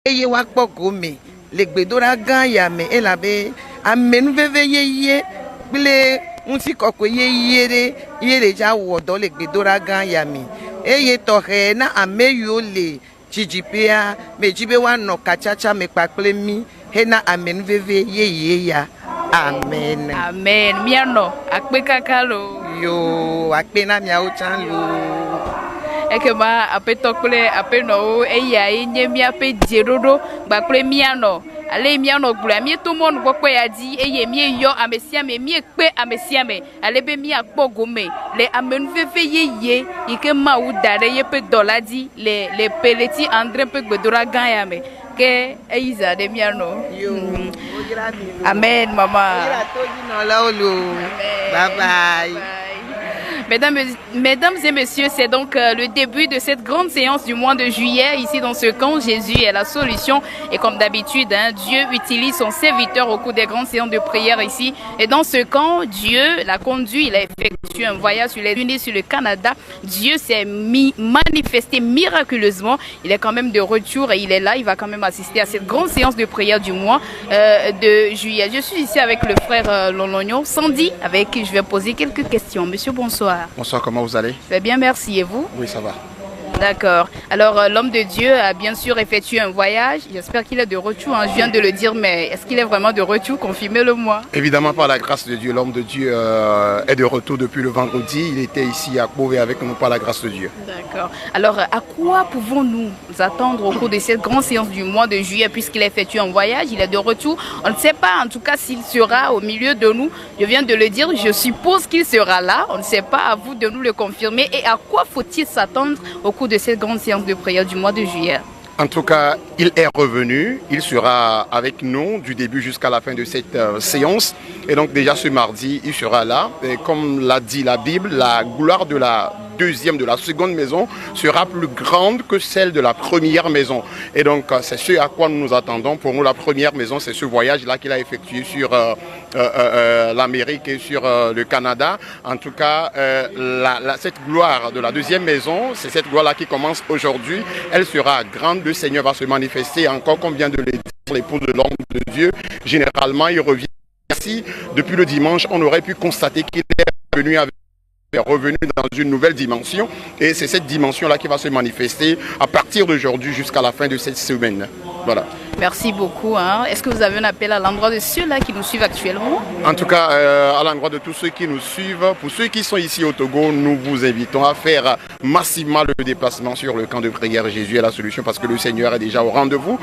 Eye wakpo gome le gbedora gan ya me elabe amenu veve ye bile unsi kokwe yere ja wodo le gbedora gan ya me eye tohe na ameyo le jijipea me jibe wa no kachacha me pakple mi he na amenu veve ye ya amen amen miano akpe kakalo yo akpe na mia o chan lo ekema apetokple apeno eya enye mi ape diedodo gbakple miano ale miano gbura mi to mon gbokpe ya di eye mi yo amesia me mi ekpe amesia me ale be mi akpo gome le amenu fefe ye ike ma u dare ye pe doladi le peleti André pe gbedora gan ya me ke eiza de miano yo amen mama bye bye. Mesdames et messieurs, c'est donc le début de cette grande séance du mois de juillet. Ici dans ce camp, Jésus est la solution. Et comme d'habitude, Dieu utilise son serviteur au cours des grandes séances de prière ici. Et dans ce camp, Dieu l'a conduit. Il a effectué un voyage sur les États-Unis, sur le Canada. Dieu s'est manifesté miraculeusement. Il est quand même de retour et il est là. Il va quand même assister à cette grande séance de prière du mois de juillet. Je suis ici avec le frère Lolognon, Sandy, avec qui je vais poser quelques questions. Monsieur, bonsoir. Bonsoir, comment vous allez? Je vais bien, merci. Et vous? Oui, ça va. D'accord. Alors, l'homme de Dieu a bien sûr effectué un voyage. J'espère qu'il est de retour. Je viens de le dire, mais est-ce qu'il est vraiment de retour? Confirmez-le-moi. Évidemment, par la grâce de Dieu, l'homme de Dieu est de retour depuis le vendredi. Il était ici à Beauvais avec nous par la grâce de Dieu. D'accord. Alors, à quoi pouvons-nous attendre au cours de cette grande séance du mois de juillet puisqu'il a effectué un voyage? Il est de retour. On ne sait pas, en tout cas, s'il sera au milieu de nous. Je viens de le dire. Je suppose qu'il sera là. On ne sait pas. À vous de nous le confirmer. Et à quoi faut-il s'attendre au cours de cette grande séance de prière du mois de juillet? En tout cas, il est revenu. Il sera avec nous du début jusqu'à la fin de cette séance. Et donc déjà ce mardi, il sera là. Et comme l'a dit la Bible, la gloire de la seconde maison sera plus grande que celle de la première maison. Et donc c'est ce à quoi nous nous attendons. Pour nous, la première maison, c'est ce voyage-là qu'il a effectué sur l'Amérique et sur le Canada. En tout cas, cette gloire de la deuxième maison, c'est cette gloire-là qui commence aujourd'hui. Elle sera grande. Le Seigneur va se manifester encore, comme vient de le dire l'époux de l'homme de Dieu. Généralement, il revient ici. Depuis le dimanche, on aurait pu constater qu'il est revenu dans une nouvelle dimension. Et c'est cette dimension-là qui va se manifester à partir d'aujourd'hui jusqu'à la fin de cette semaine. Voilà. Merci beaucoup. Est-ce que vous avez un appel à l'endroit de ceux-là qui nous suivent actuellement? En tout cas, à l'endroit de tous ceux qui nous suivent, pour ceux qui sont ici au Togo, nous vous invitons à faire massivement le déplacement sur le camp de prière Jésus est la solution parce que le Seigneur est déjà au rendez-vous.